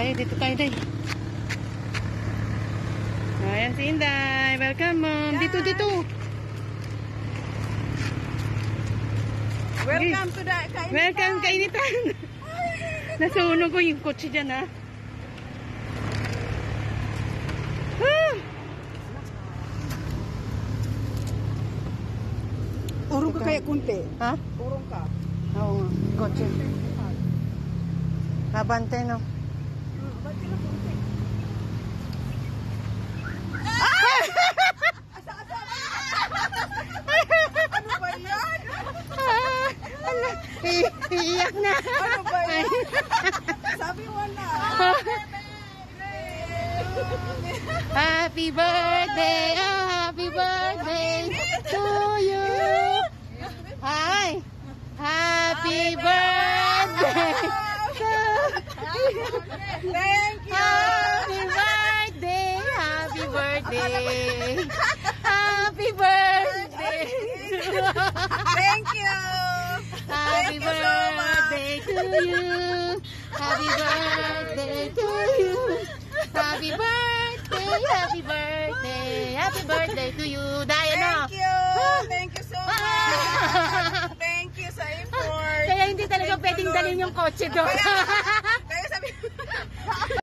Dito tayo, Day. Ayan si Inday. Welcome, Mom. Dito. Welcome to the kainitan. Welcome, kainitan. Nasunog ko yung kotse dyan, ha. Urong ka kaya kunti. Ha? Urong ka. Oo nga. Kotse. Abante, no? Abante lang kunti. Ano ba yan? Iiyak na. Ano ba yan? Sabi mo na. Happy birthday, happy birthday to you. Hi. Happy birthday. Thank you. Happy birthday. Happy birthday. Happy birthday. Thank you. Happy Thank you so birthday to you. Happy birthday to you. Happy birthday, happy birthday, happy birthday to you. Dahil no? Thank you. Thank you so much. Thank you sa effort. Kaya hindi talaga pwedeng dalhin yung kotse doon.